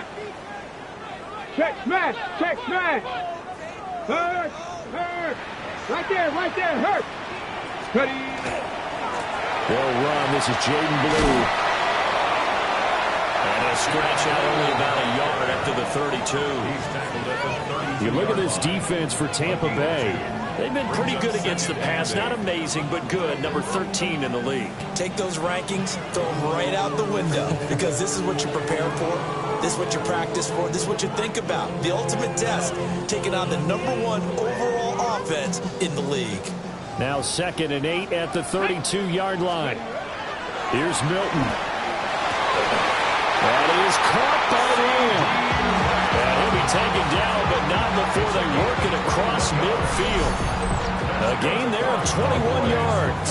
snap. Check, smash. Check, smash. Hurt. Hurt. Right there, hurt. Cuddy. They'll run. This is Jaden Blue. And a scratch out only about a yard after the 32. You look at this defense for Tampa Bay. They've been pretty good against the pass. Not amazing, but good. Number 13 in the league. Take those rankings, throw them right out the window, because this is what you prepare for. This is what you practice for. This is what you think about. The ultimate test, taking on the #1 overall offense in the league. Now 2nd and 8 at the 32-yard line. Here's Milton. That is caught by the end. And he'll be taken down, but not before they work it across midfield. A gain there of 21 yards.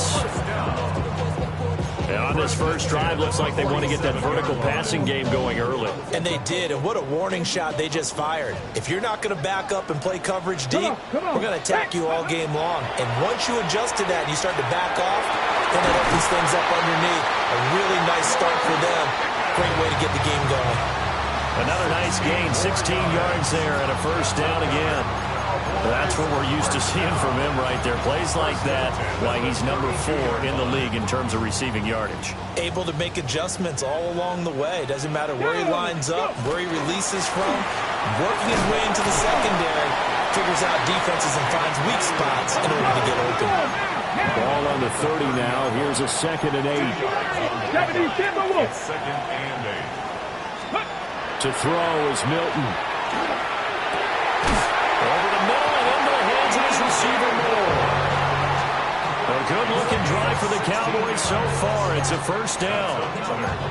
And on this first drive, looks like they want to get that vertical passing game going early. And they did, and what a warning shot they just fired. If you're not going to back up and play coverage deep, we're going to attack you all game long. And once you adjust to that and you start to back off, then it opens things up underneath. A really nice start for them. Great way to get the game going. Another nice gain, 16 yards there and a first down again. That's what we're used to seeing from him right there. Plays like that, why he's number 4 in the league in terms of receiving yardage. Able to make adjustments all along the way. Doesn't matter where he lines up, where he releases from. Working his way into the secondary. Figures out defenses and finds weak spots in order to get open. Ball on the 30 now. Here's a 2nd and 8. It's 2nd and 8. To throw is Milton. Over the middle and into the hands of his receiver Moore. A good-looking drive for the Cowboys so far. It's a first down.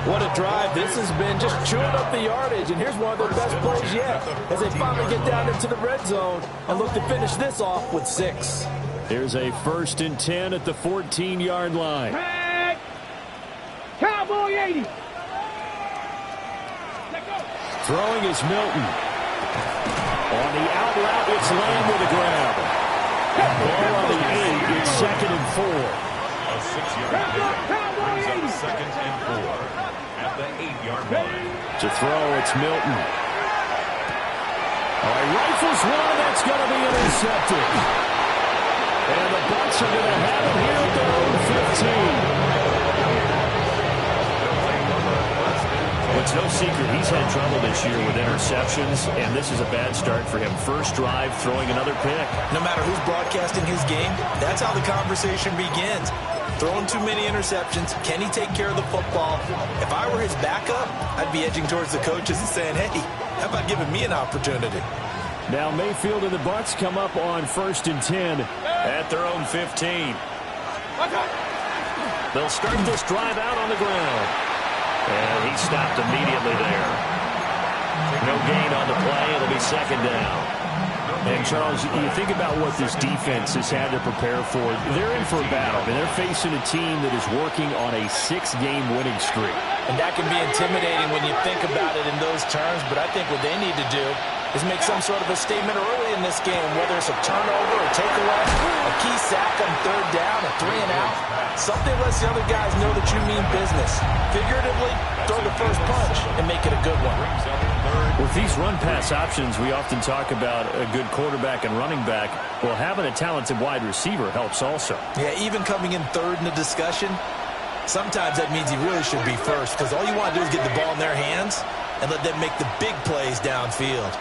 What a drive. This has been just chewing up the yardage, and here's one of their best plays yet as they finally get down into the red zone and look to finish this off with 6. Here's a 1st and 10 at the 14-yard line. Tag. Cowboy 80. Throwing is Milton. On the out route, it's Lamb with a grab. Ball on the 8. It's 2nd and 4. A 6-yard gain brings up 2nd and 4 at the 8-yard line. To throw, it's Milton. All right, rifles one. That's going to be intercepted. And the Bucs are going to have it here at their own 15. It's no secret he's had trouble this year with interceptions, and this is a bad start for him. First drive, throwing another pick. No matter who's broadcasting his game, that's how the conversation begins. Throwing too many interceptions. Can he take care of the football? If I were his backup, I'd be edging towards the coaches and saying, hey, how about giving me an opportunity? Now Mayfield and the Bucs come up on 1st and 10 at their own 15. They'll start this drive out on the ground. And he stopped immediately there. No gain on the play. It'll be 2nd down. And, Charles, you think about what this defense has had to prepare for. They're in for a battle. I mean, they're facing a team that is working on a 6-game winning streak. And that can be intimidating when you think about it in those terms. But I think what they need to do is make some sort of a statement early in this game, whether it's a turnover, a takeaway, a key sack on 3rd down, a 3 and out. Something lets the other guys know that you mean business. Figuratively, throw the first punch and make it a good one. With these run-pass options, we often talk about a good quarterback and running back. Well, having a talented wide receiver helps also. Yeah, even coming in 3rd in the discussion, sometimes that means he really should be first, because all you want to do is get the ball in their hands and let them make the big plays downfield.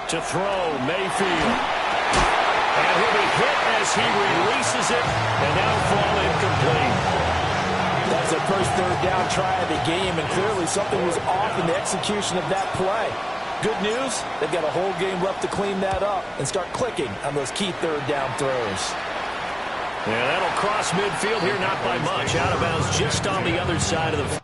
To throw, Mayfield. And he'll be hit as he releases it, and now fall incomplete. That's their first 3rd down try of the game, and clearly something was off in the execution of that play. Good news, they've got a whole game left to clean that up and start clicking on those key 3rd down throws. Yeah, that'll cross midfield here, not by much. Out of bounds just on the other side of the...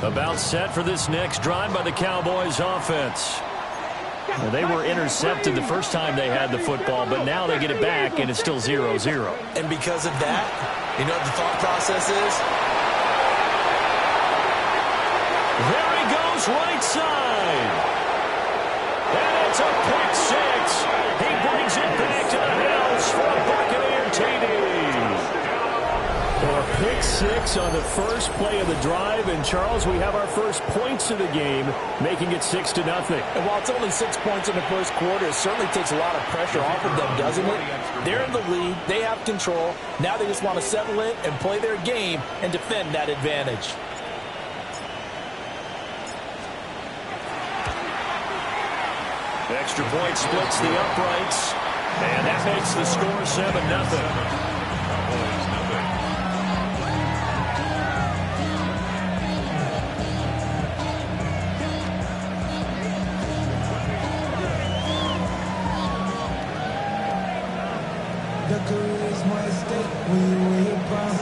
About set for this next drive by the Cowboys offense. Well, they were intercepted the first time they had the football, but now they get it back, and it's still 0-0. And because of that, you know what the thought process is? There he goes, right side. And it's a pick six. He brings it back to the house for a Buccaneer TD. Well, a pick six on the first play of the drive, and Charles, we have our first points of the game, making it 6-0. And while it's only 6 points in the first quarter, it certainly takes a lot of pressure off of them, doesn't it? They're in the lead. They have control. Now they just want to settle in and play their game and defend that advantage. Extra point splits the uprights, and that makes the score 7-0. The career's my estate when you wear your crown.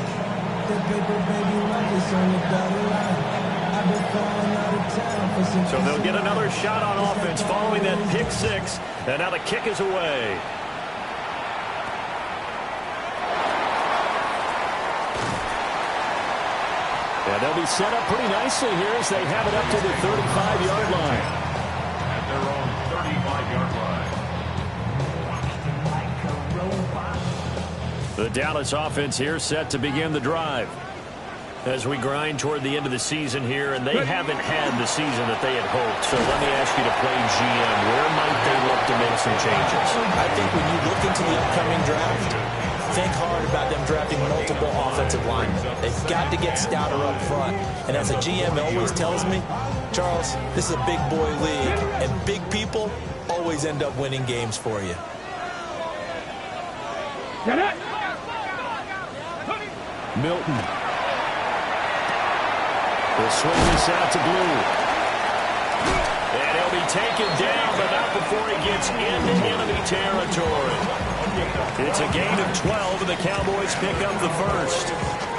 The paper, baby, like it's on the dotted line. I've been falling out of town for some. So they'll get another shot on offense following that pick six, and now the kick is away. And they'll be set up pretty nicely here as they have it up to the 35-yard line. At their own 35-yard line. The Dallas offense here set to begin the drive. As we grind toward the end of the season here, and they haven't had the season that they had hoped. So let me ask you to play GM. Where might they look to make some changes? I think when you look into the upcoming draft, think hard about them drafting multiple offensive linemen. They've got to get stouter up front. And as a GM always tells me, Charles, this is a big boy league, and big people always end up winning games for you. Milton. Will swing this out to Blue. And he'll be taken down, but not before he gets into enemy territory. It's a gain of 12, and the Cowboys pick up the first.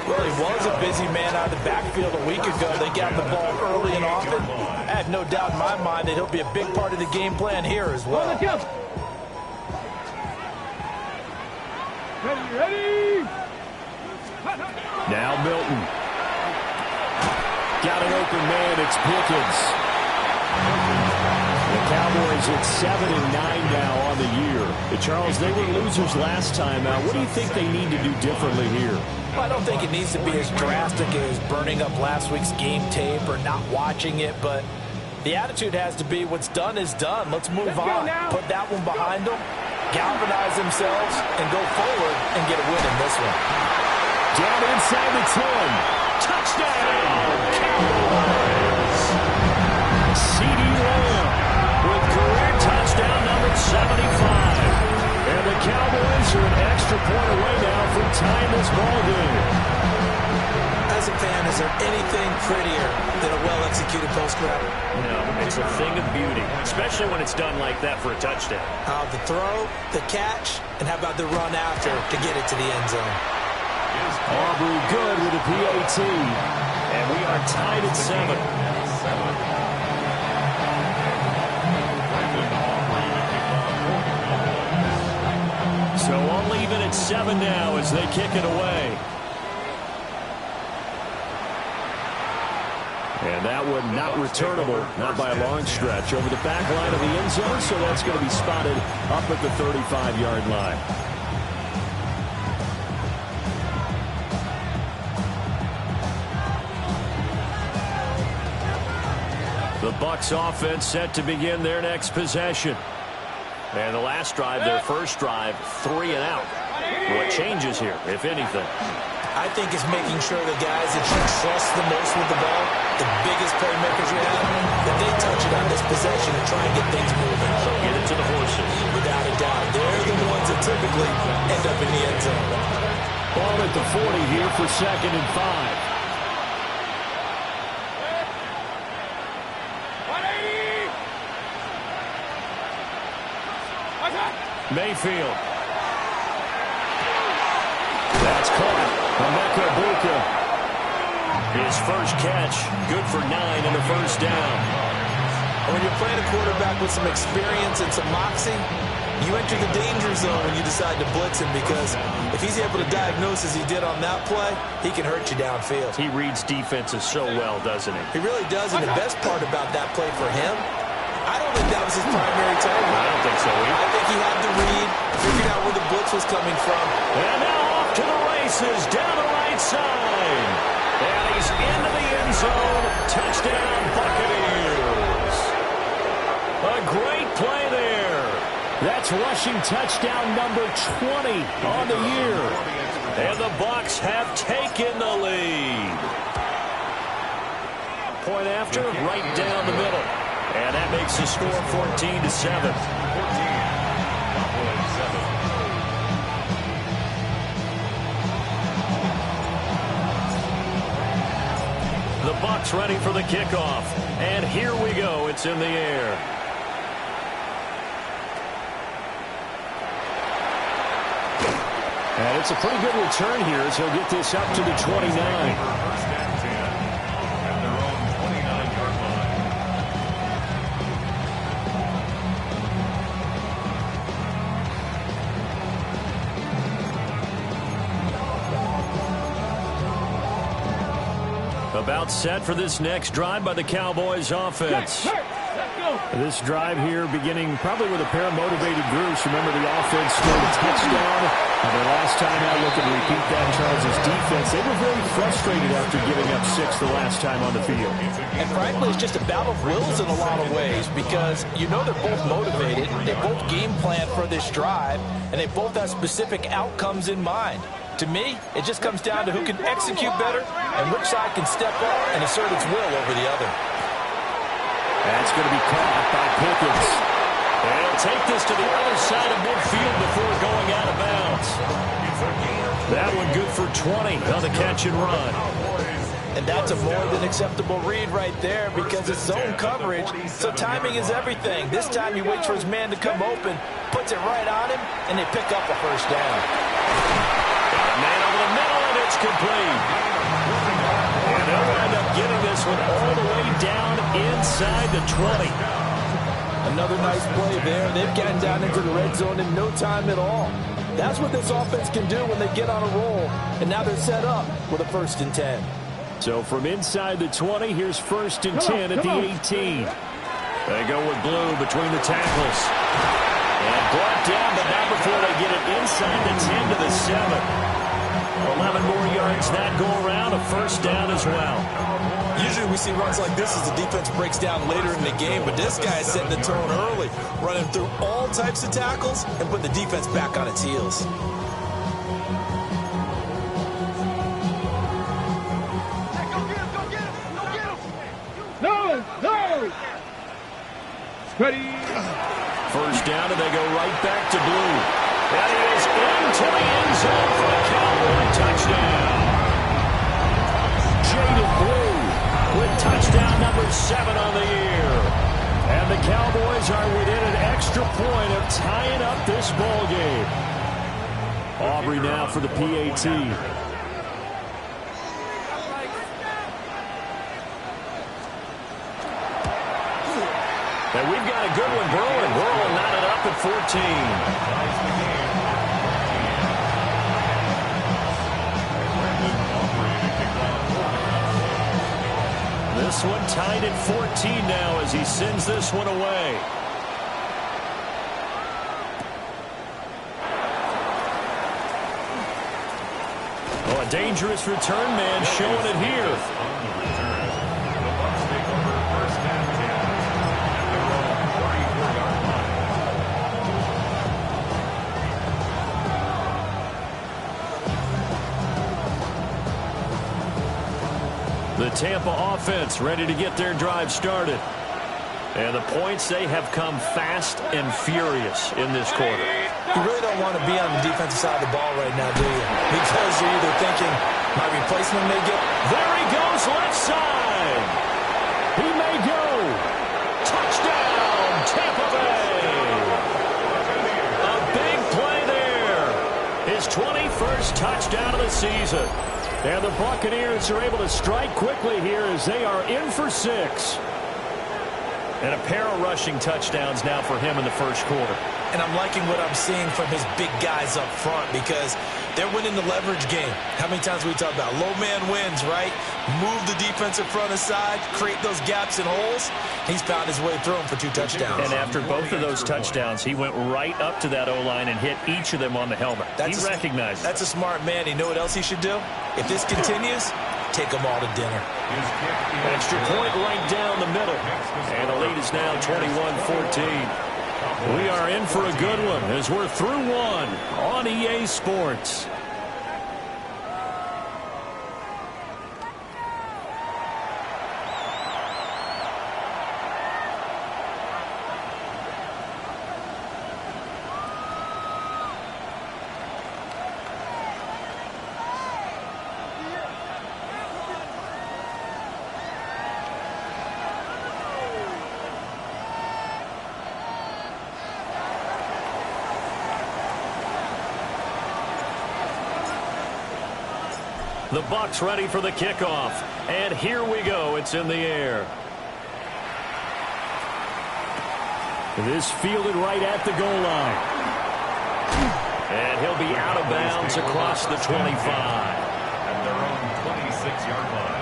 Well, he was a busy man out of the backfield a week ago. They got the ball early and often. I have no doubt in my mind that he'll be a big part of the game plan here as well. Ready? Now Milton. Got an open man. It's Pickens. The Cowboys at 7-9 now on the year. Charles, they were losers last time out. What do you think they need to do differently here? Well, I don't think it needs to be as drastic as burning up last week's game tape or not watching it, but the attitude has to be what's done is done. Let's move on. Put that one behind them, galvanize themselves, and go forward and get a win in this one. Down inside the 10. Touchdown, Cowboys! CeeDee Lamb with career touchdown number 75. And the Cowboys are an extra point away now from tying this ball game. As a fan, is there anything prettier than a well-executed post route? No, it's a thing of beauty, especially when it's done like that for a touchdown. The throw, the catch, and how about the run after to get it to the end zone? Aubrey good with a PAT. And we are tied at 7. So I'll leave it at 7 now as they kick it away. And that one not returnable, not by a long stretch, over the back line of the end zone, so that's going to be spotted up at the 35-yard line. The Bucs offense set to begin their next possession. And the last drive, their first drive, 3 and out. What changes here, if anything? I think it's making sure the guys that you trust the most with the ball, the biggest playmakers you have, that they touch it on this possession and try and get things moving. So get it to the horses. Without a doubt. They're the ones that typically end up in the end zone. Ball at the 40 here for 2nd and 5. Mayfield. That's caught. Emeka Buka. His first catch, good for 9 and a first down. When you're playing a quarterback with some experience and some moxie, you enter the danger zone when you decide to blitz him, because if he's able to diagnose as he did on that play, he can hurt you downfield. He reads defenses so well, doesn't he? He really does, and the best part about that play for him, I don't think that was his primary target. I don't think so either. I think he had the read, figured out where the blitz was coming from. And now off to the races, down the right side. And he's into the end zone. Touchdown, Buccaneers. A great play there. That's rushing touchdown number 20 on the year. And the Bucs have taken the lead. Point after, right down the middle. And that makes the score 14-7. 14. Cowboys 7. The Bucs ready for the kickoff. And here we go. It's in the air. And it's a pretty good return here as he'll get this up to the 29. First and 10 at their own 29-yard line. About set for this next drive by the Cowboys offense. This drive here beginning probably with a pair of motivated groups. Remember, the offense scored a touchdown. And the last time I look and repeat that, Charles' defense, they were very frustrated after giving up 6 the last time on the field. And frankly, it's just a battle of wills in a lot of ways, because you know they're both motivated, they both game plan for this drive, and they both have specific outcomes in mind. To me, it just comes down to who can execute better and which side can step up and assert its will over the other. That's going to be caught by Pickens. And he'll take this to the other side of midfield before going out of bounds. That one good for 20 on the catch and run. And that's a more than acceptable read right there, because it's zone coverage, so timing is everything. This time he waits for his man to come open, puts it right on him, and they pick up a first down. Man over the middle, and it's complete. And they'll end up getting this one all the way down inside the 20. Another nice play there. They've gotten down into the red zone in no time at all. That's what this offense can do when they get on a roll. And now they're set up with a 1st and 10. So from inside the 20, here's 1st and 10 at the 18. They go with blue between the tackles. And brought down, but not before they get it inside the 10 to the 7. 11 more yards that go around, a first down as well. Usually we see runs like this as the defense breaks down later in the game, but this guy is setting the tone early, running through all types of tackles and putting the defense back on its heels. No! Ready? First down, and they go right back to blue. That is into the end zone for a Cowboy touchdown. Jaded Blue with touchdown number 7 on the year. And the Cowboys are within an extra point of tying up this ball game. Aubrey now for the PAT. And we've got a good one brewing. We're all knotted up at 14. This one tied at 14 now as he sends this one away. Oh, a dangerous return man showing it here. The Tampa offense ready to get their drive started. And the points, they have come fast and furious in this quarter. You really don't want to be on the defensive side of the ball right now, do you? Because you're either thinking, my replacement may get... There he goes, left side. He may go. Touchdown, Tampa Bay. A big play there. His 21st touchdown of the season. And the Buccaneers are able to strike quickly here as they are in for 6. And a pair of rushing touchdowns now for him in the first quarter. And I'm liking what I'm seeing from his big guys up front because they're winning the leverage game. How many times we talk about low man wins, right? Move the defensive front aside, create those gaps and holes. He's found his way through them for 2 touchdowns. And after both of those touchdowns, he went right up to that O-line and hit each of them on the helmet. He recognized it. That's a smart man. You know what else he should do? If this continues, take them all to dinner. Extra point right down the middle. And the lead is now 21-14. We are in for a good one as we're through 1 on EA Sports. The Bucs ready for the kickoff. And here we go. It's in the air. This fielded right at the goal line. And he'll be out of bounds across the 25. At their own 26-yard line.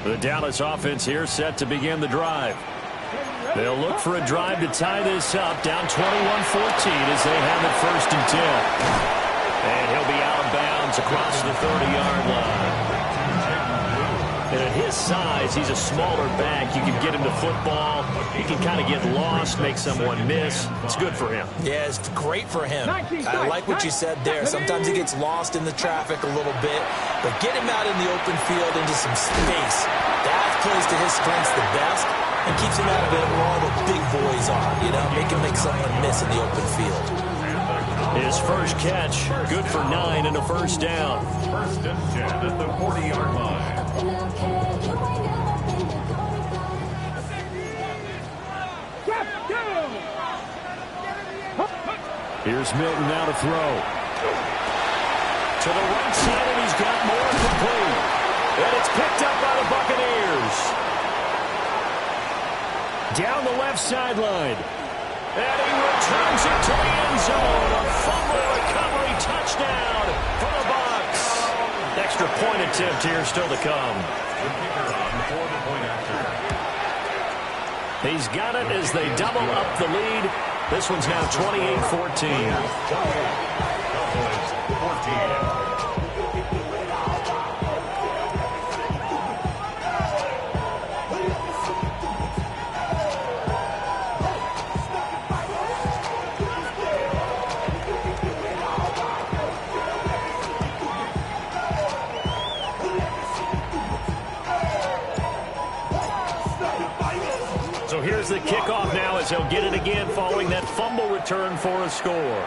The Dallas offense here set to begin the drive. They'll look for a drive to tie this up, down 21-14 as they have it 1st and 10. And he'll be out of bounds across the 30-yard line. And at his size, he's a smaller back. You can get him to football. He can kind of get lost, make someone miss. It's good for him. Yeah, it's great for him. I like what you said there. Sometimes he gets lost in the traffic a little bit, but get him out in the open field into some space. That plays to his strengths the best and keeps him out of it where all the big boys are, you know, make him make someone miss in the open field. His first catch, good for 9 and a first down. 1st and 10 at the 40-yard line. Here's Milton now to throw. To the right side, and he's got more complete. And it's picked up by the Buccaneers. Down the left sideline. And he returns it to the end zone. A fumble recovery touchdown for the Bucs. Extra point attempt here still to come. The kicker on for the point after. He's got it as they double up the lead. This one's now 28-14. Cowboys 14. So here's the kickoff now as he'll get it again following that fumble return for a score.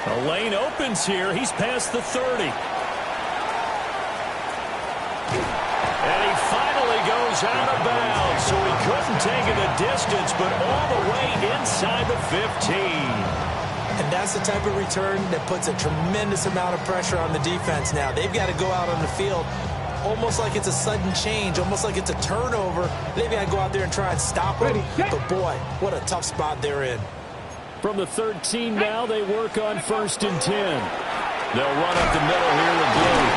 The lane opens here. He's past the 30. And he finally goes out of bounds. So he couldn't take it a distance, but all the way inside the 15. And that's the type of return that puts a tremendous amount of pressure on the defense now. They've got to go out on the field almost like it's a sudden change, almost like it's a turnover. They've got to go out there and try and stop them. But, boy, what a tough spot they're in. From the 13 now, they work on 1st and 10. They'll run up the middle here with Blue.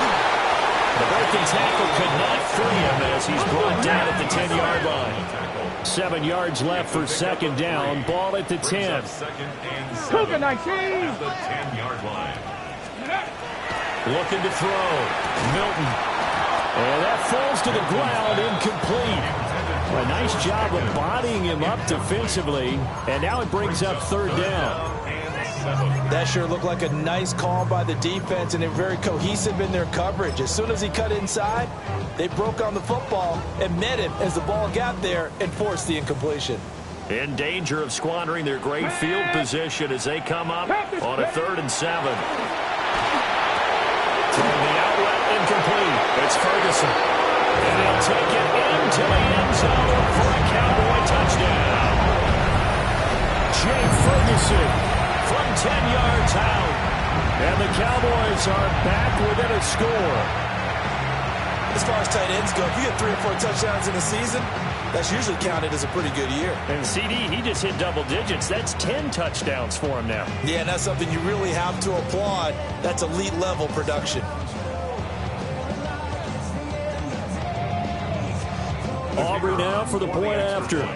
The breaking tackle could not free him as he's brought down at the 10-yard line. 7 yards left for 2nd down. Ball at the 10. 2nd and 7 at the 10-yard line. Looking to throw. Milton. And that falls to the ground, incomplete. A nice job of bodying him up defensively. And now it brings up 3rd down. That sure looked like a nice call by the defense, and they're very cohesive in their coverage. As soon as he cut inside, they broke on the football and met him as the ball got there and forced the incompletion. In danger of squandering their great field position as they come up on a 3rd and 7. Throwing the outlet incomplete. It's Ferguson. And he'll take it into the end zone for a Cowboy touchdown. Jay Ferguson from 10 yards out. And the Cowboys are back within a score. As far as tight ends go, if you get 3 or 4 touchdowns in a season, that's usually counted as a pretty good year. And CD, he just hit double digits. That's 10 touchdowns for him now. Yeah, and that's something you really have to applaud. That's elite level production. Aubrey now for the point after.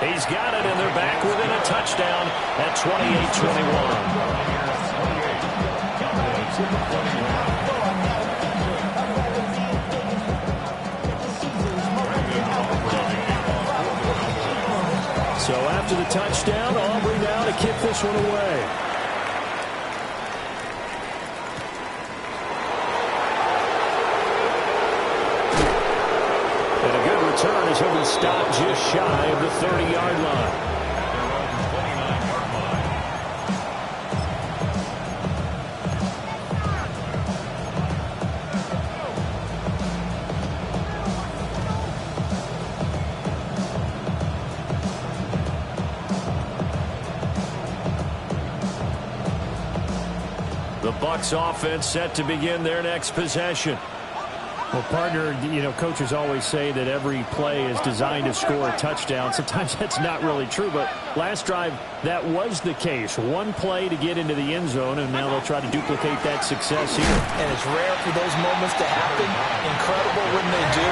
He's got it, and they're back within a touchdown at 28-21. So after the touchdown, Aubrey now to kick this one away. And a good return as he'll be stopped just shy of the 30-yard line. The Bucs offense set to begin their next possession. Well, partner, you know, coaches always say that every play is designed to score a touchdown. Sometimes that's not really true, but last drive, that was the case. One play to get into the end zone, and now they'll try to duplicate that success here. And it's rare for those moments to happen. Incredible when they do.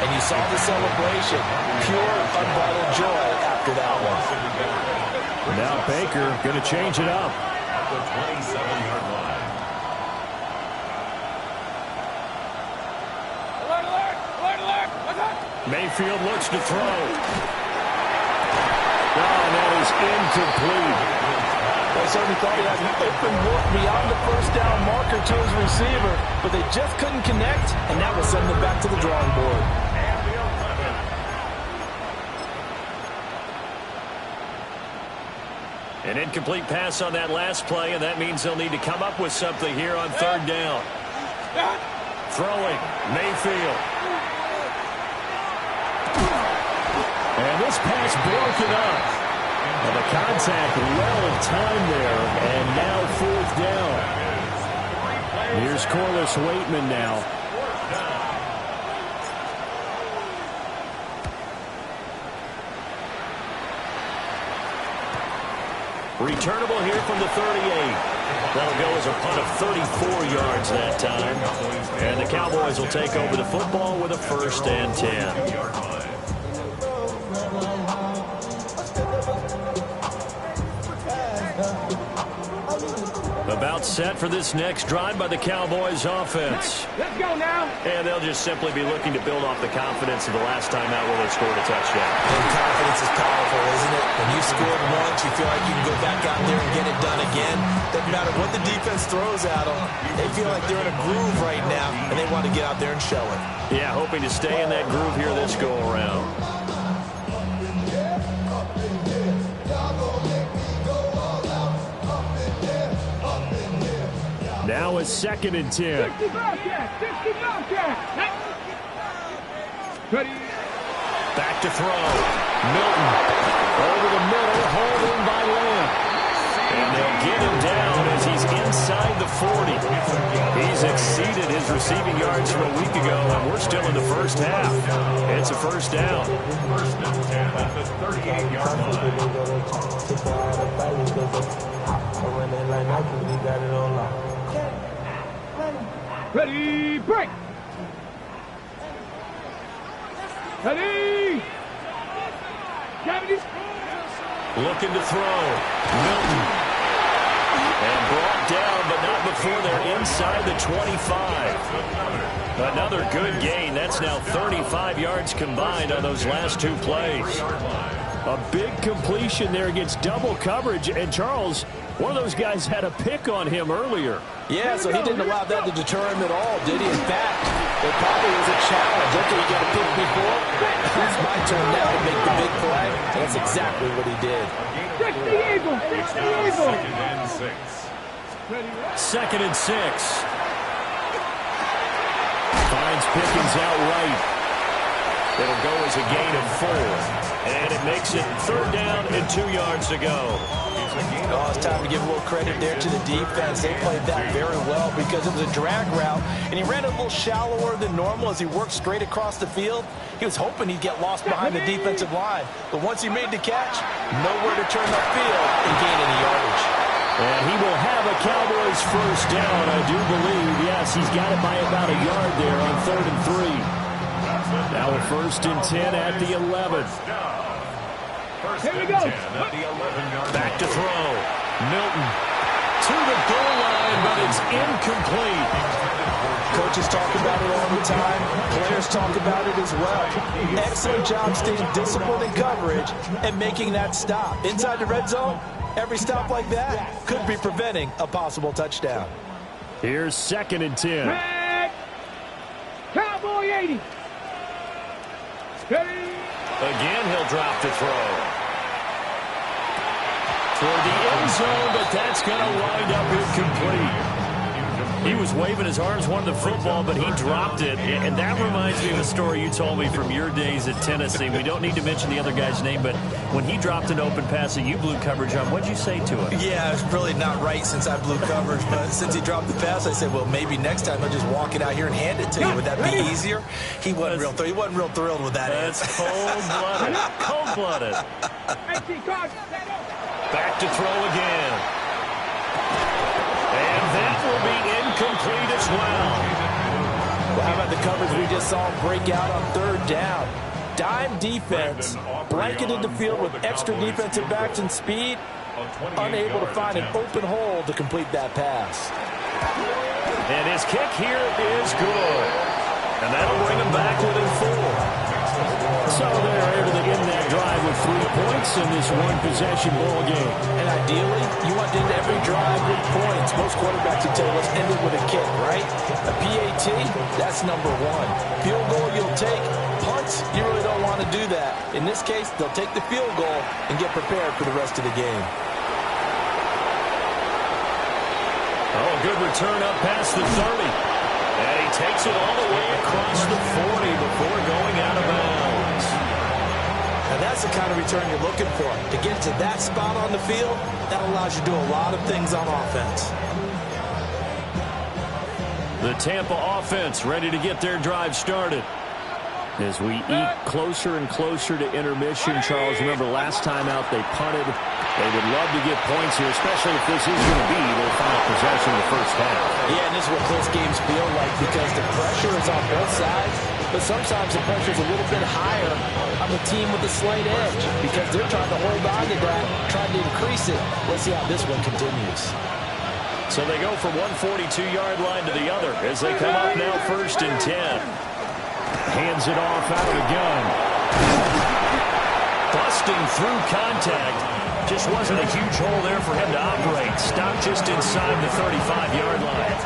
And you saw the celebration. Pure, unbridled joy after that one. Now Baker going to change it up. The 27-yard line. Mayfield looks to throw. Oh, that is incomplete. I certainly thought he had an open look beyond the first down marker to his receiver, but they just couldn't connect, and that will send them back to the drawing board. An incomplete pass on that last play, and that means they'll need to come up with something here on 3rd down. Throwing, Mayfield. And this pass broken up. And the contact well timed there, and now 4th down. Here's Corliss Waitman now. Returnable here from the 38. That'll go as a punt of 34 yards that time. And the Cowboys will take over the football with a 1st and 10. About set for this next drive by the Cowboys offense. Let's go now. And they'll just simply be looking to build off the confidence of the last time out where they scored a touchdown. And confidence is powerful, isn't it? When you scored once, you feel like you can go back out there and get it done again. Doesn't matter what the defense throws at them. They feel like they're in a groove right now, and they want to get out there and show it. Yeah, hoping to stay in that groove here this go-around. Now it's 2nd and 10. 60 Ready. Back to throw. Milton over the middle, hauled in by Lamb. And they'll get him down as he's inside the 40. He's exceeded his receiving yards from a week ago, and we're still in the first half. It's a 1st down. 1st and 10 at the 38-yard line. Ready, break. Ready. Looking to throw. Milton. And brought down, but not before they're inside the 25. Another good gain. That's now 35 yards combined on those last two plays. A big completion there against double coverage. And Charles, one of those guys had a pick on him earlier. Yeah, so he didn't allow that to deter him at all, did he? In fact, it probably was a challenge. Okay, you got a pick before. It's my turn now to make the big play. That's exactly what he did. Fix the eagle. Fix the eagle. Second and 6. Finds Pickens out right. It'll go as a gain of 4. And it makes it third down and 2 yards to go. Oh, it's time to give a little credit there to the defense. They played that very well because it was a drag route, and he ran a little shallower than normal as he worked straight across the field. He was hoping he'd get lost behind the defensive line, but once he made the catch, nowhere to turn upfield and gain any yardage. And he will have a Cowboys first down, I do believe. Yes, he's got it by about a yard there on 3rd and 3. Now a 1st and 10 at the 11. Here we go. Back to throw. Milton to the goal line, but it's incomplete. Coaches talk about it all the time. Players talk about it as well. Excellent job staying disciplined in coverage and making that stop. Inside the red zone, every stop like that could be preventing a possible touchdown. Here's 2nd and 10. Back. Cowboy 80. Steady. Again, he'll drop to throw. Toward the end zone, but that's going to wind up incomplete. He was waving his arms, wanted the football, but he dropped it. And that reminds me of a story you told me from your days at Tennessee. We don't need to mention the other guy's name, but when he dropped an open pass that you blew coverage on, what'd you say to him? Yeah, it's really not right since I blew coverage, but since he dropped the pass, I said, well, maybe next time he'll just walk it out here and hand it to you. Would that be easier? He wasn't real thrilled with that. That's cold-blooded. Cold-blooded. Back to throw again. And that will be incomplete as well. Well, how about the coverage we just saw break out on 3rd down? Dime defense, blanketed the field with extra defensive backs and speed, unable to find an open hole to complete that pass. And his kick here is good. And that'll bring him back within 4. So they're able to end that drive with 3 points in this one-possession ball game. And ideally, you want to end every drive with points. Most quarterbacks would tell us end it with a kick, right? A PAT, that's number 1. Field goal you'll take. Punts, you really don't want to do that. In this case, they'll take the field goal and get prepared for the rest of the game. Oh, a good return up past the 30. And he takes it all the way across the 40 before going out of bounds. And that's the kind of return you're looking for. To get to that spot on the field, that allows you to do a lot of things on offense. The Tampa offense ready to get their drive started. As we eke closer and closer to intermission, Charles, remember last time out they punted. They would love to get points here, especially if this is going to be their final possession in the first half. Yeah, and this is what close games feel like because the pressure is on both sides, but sometimes the pressure is a little bit higher on the team with the slight edge because they're trying to hold on to that, trying to increase it. Let's see how this one continues. So they go from one 42-yard line to the other as they come up now 1st and 10. Hands it off out of the gun. Busting through contact. Just wasn't a huge hole there for him to operate. Stopped just inside the 35-yard line.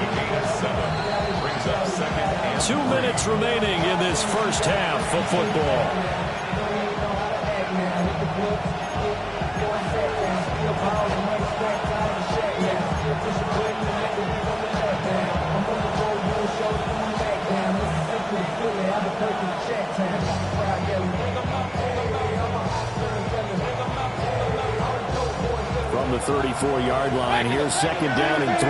2 minutes remaining in this first half of football. From the 34-yard line, here's 2nd down and 3.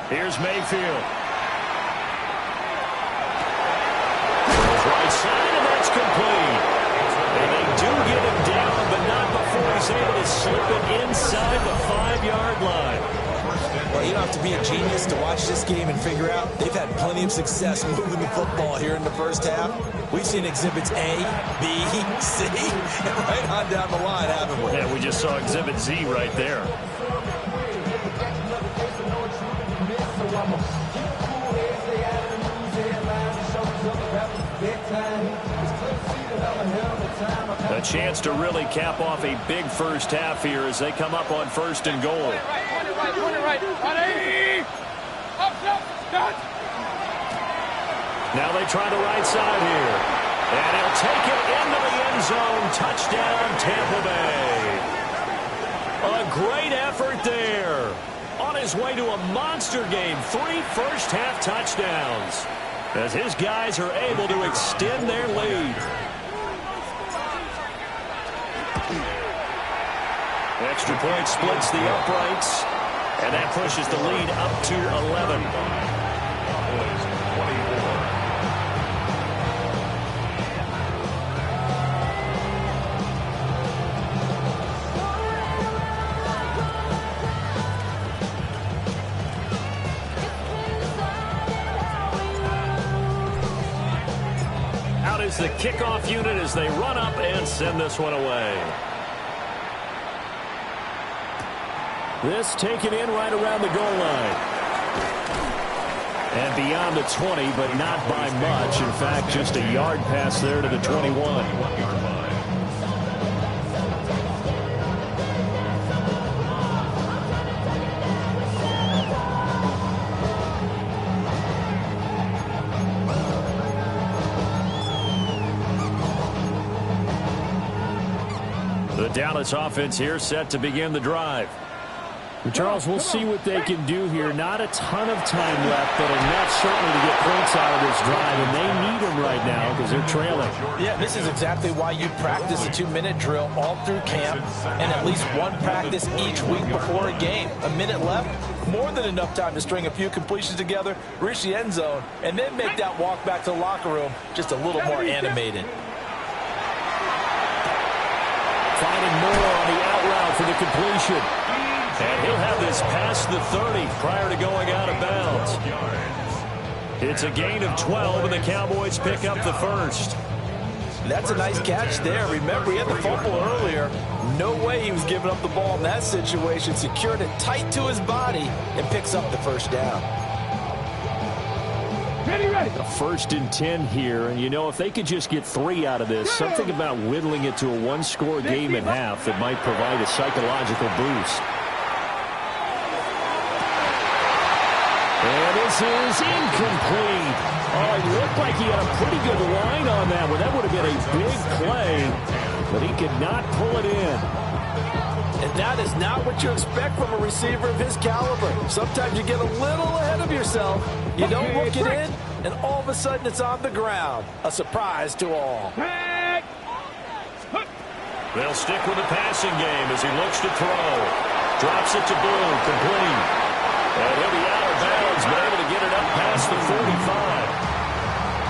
Here's Mayfield. Right side, and that's complete. And they do get him down, but not before he's able to slip it inside the 5-yard line. Well, Yeah, you don't have to be a genius to watch this game and figure out they've had plenty of success moving the football here in the first half. We've seen exhibits A, B, C, and right on down the line, haven't we? Yeah, we just saw exhibit Z right there. A chance to really cap off a big first half here as they come up on 1st and goal. Now they try the right side here. And he'll take it into the end zone. Touchdown, Tampa Bay. A great effort there. On his way to a monster game. 3 first-half touchdowns. As his guys are able to extend their lead. Extra point splits the uprights. And that pushes the lead up to 11. Out is the kickoff unit as they run up and send this one away. This taken in right around the goal line. And beyond the 20, but not by much. In fact, just a yard pass there to the 21. The Dallas offense here set to begin the drive. Charles, we'll see what they can do here. Not a ton of time left, but enough certainly to get points out of this drive, and they need them right now because they're trailing. Yeah, this is exactly why you practice a 2-minute drill all through camp and at least one practice each week before a game. A minute left, more than enough time to string a few completions together, reach the end zone, and then make that walk back to the locker room just a little more animated. Finding more on the out route for the completion. And he'll have this past the 30 prior to going out of bounds. It's a gain of 12, and the Cowboys pick up the first. That's a nice catch there. Remember, he had the fumble earlier. No way he was giving up the ball in that situation. Secured it tight to his body and picks up the first down. Ready. A 1st and 10 here, and you know, if they could just get 3 out of this, something about whittling it to a 1-score game at half that might provide a psychological boost. And this is incomplete. Oh, it looked like he had a pretty good line on that one. That would have been a big play, but he could not pull it in. And that is not what you expect from a receiver of his caliber. Sometimes you get a little ahead of yourself. You don't look it in, and all of a sudden it's on the ground. A surprise to all. They'll stick with the passing game as he looks to throw. Drops it to Bloom, complete. And he'll be out of bounds, but able to get it up past the 45.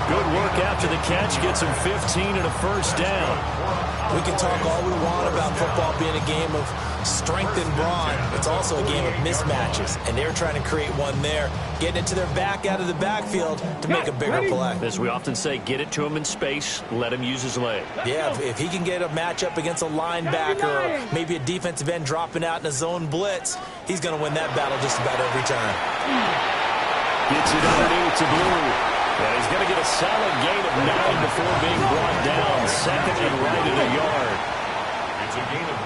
Good work after the catch. Gets him 15 and a first down. We can talk all we want about football being a game of strength and brawn. It's also a game of mismatches, and they're trying to create one there, getting it to their back out of the backfield to make a bigger play. As we often say, get it to him in space, let him use his leg. Yeah, if he can get a matchup against a linebacker or maybe a defensive end dropping out in a zone blitz, he's going to win that battle just about every time. Gets it underneath to Blue. Yeah, he's going to get a solid gain of 9 before being brought down. 2nd and right at a yard. It's a gain of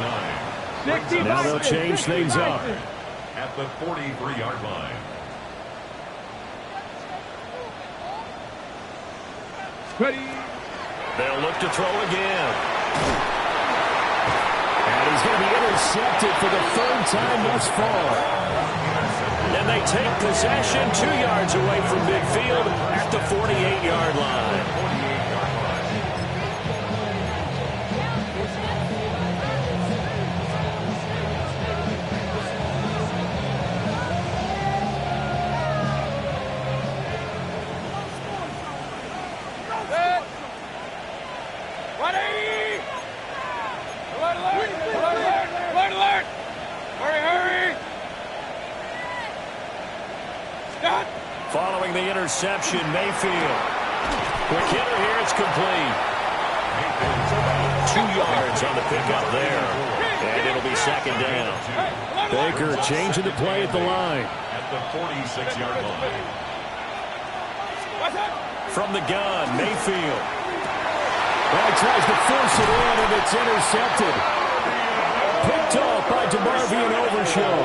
9. Now they'll change things up. At the 43-yard line. Ready. They'll look to throw again. And he's going to be intercepted for the 3rd time thus far. And they take possession 2 yards away from midfield at the 48-yard line. Following the interception, Mayfield. Quick hitter here, it's complete. 2 yards on the pickup there. And it'll be second down. Baker changing the play at the line. At the 46-yard line. From the gun, Mayfield. Well, he tries to force it in, and it's intercepted. Picked off by DeMarvion Overshow.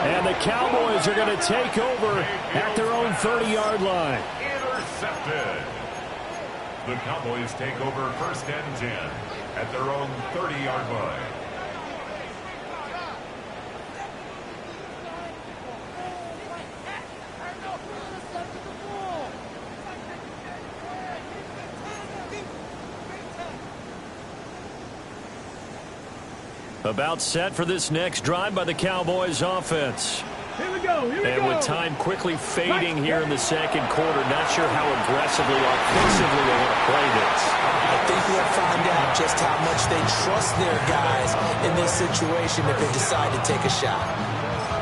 And the Cowboys are going to take over at their own 30-yard line. Intercepted. The Cowboys take over 1st and 10 at their own 30-yard line. About set for this next drive by the Cowboys offense. Here we go. Here we And go. with time quickly fading here in the second quarter, not sure how aggressively, offensively they want to play this. I think we'll find out just how much they trust their guys in this situation if they decide to take a shot.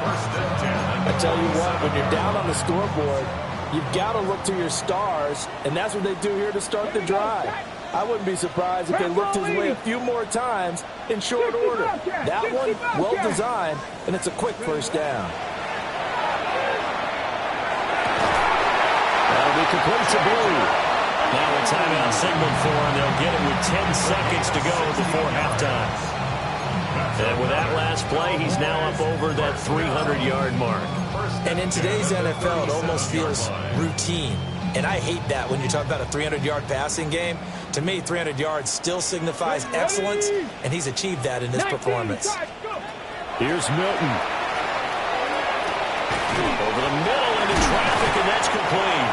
1st and 10. I tell you what, when you're down on the scoreboard, you've got to look to your stars, and that's what they do here to start the drive. I wouldn't be surprised if they looked his way a few more times in short order. That one, well designed, and it's a quick 1st down. That'll be complete to Blue. Now a timeout signal for him. They'll get it with 10 seconds to go before halftime. And with that last play, he's now up over that 300-yard mark. And in today's NFL, it almost feels routine. And I hate that when you talk about a 300-yard passing game. To me, 300 yards still signifies excellence, and he's achieved that in his performance. Here's Milton. Over the middle into traffic, and that's complete.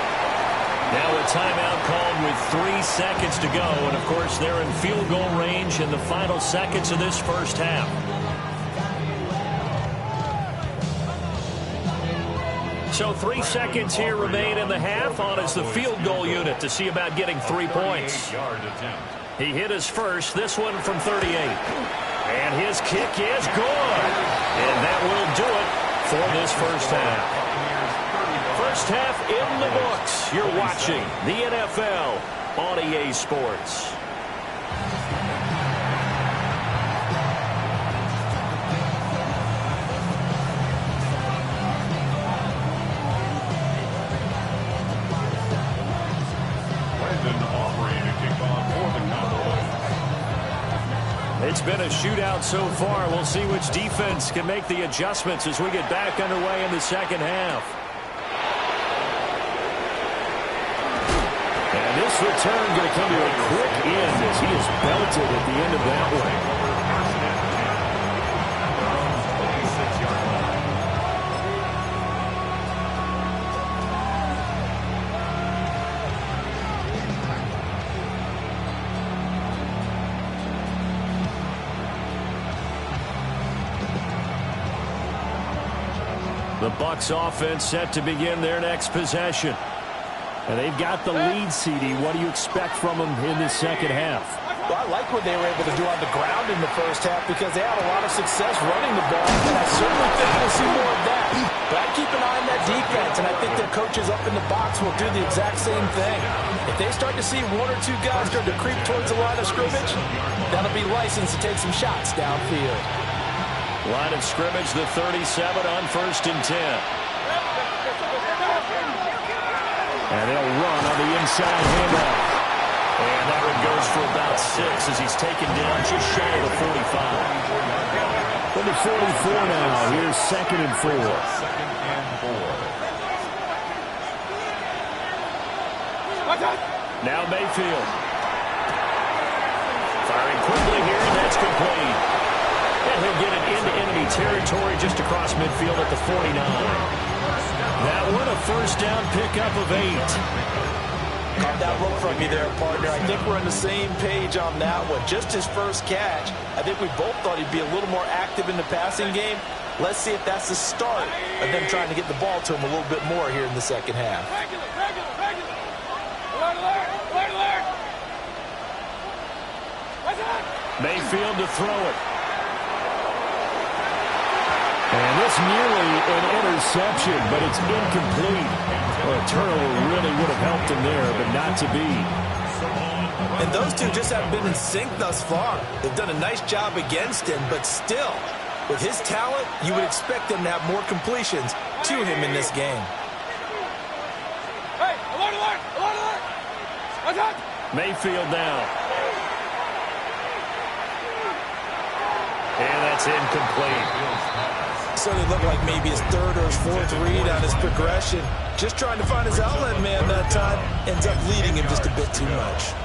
Now a timeout called with 3 seconds to go. And, of course, they're in field goal range in the final seconds of this first half. So 3 seconds here remain in the half. On is the field goal unit to see about getting 3 points. He hit his first, this one from 38. And his kick is good. And that will do it for this first half. First half in the books. You're watching the NFL on EA Sports. It's been a shootout so far. We'll see which defense can make the adjustments as we get back underway in the second half. And this return going to come to a quick end as he is belted at the end of that one. The Bucs offense set to begin their next possession. And they've got the lead, CD. What do you expect from them in the second half? Well, I like what they were able to do on the ground in the first half because they had a lot of success running the ball, and I certainly think we'll see more of that. But I keep an eye on that defense, and I think their coaches up in the box will do the exact same thing. If they start to see 1 or 2 guys start to creep towards the line of scrimmage, that'll be licensed to take some shots downfield. Line of scrimmage, the 37 on 1st and 10. And they'll run on the inside handoff. And that one goes for about 6 as he's taken down just shy of the 45. From the 44 now, here's 2nd and 4. 2nd and 4. Now Mayfield. Firing quickly here, and that's complete. And he'll get it into enemy territory just across midfield at the 49. That one a first down pickup of 8. Caught that look from you there, partner. I think we're on the same page on that one. Just his first catch. I think we both thought he'd be a little more active in the passing game. Let's see if that's the start of them trying to get the ball to him a little bit more here in the second half. Mayfield to throw it. And this nearly an reception, but it's incomplete. Well, a turnover really would have helped him there, but not to be. And those two just haven't been in sync thus far. They've done a nice job against him, but still, with his talent, you would expect him to have more completions to him in this game. Hey, alert, alert, alert, alert. Attack. Mayfield now. And that's incomplete. Certainly looked like maybe his third or his fourth read on his progression. Just trying to find his outlet man that time. Ends up leading him just a bit too much.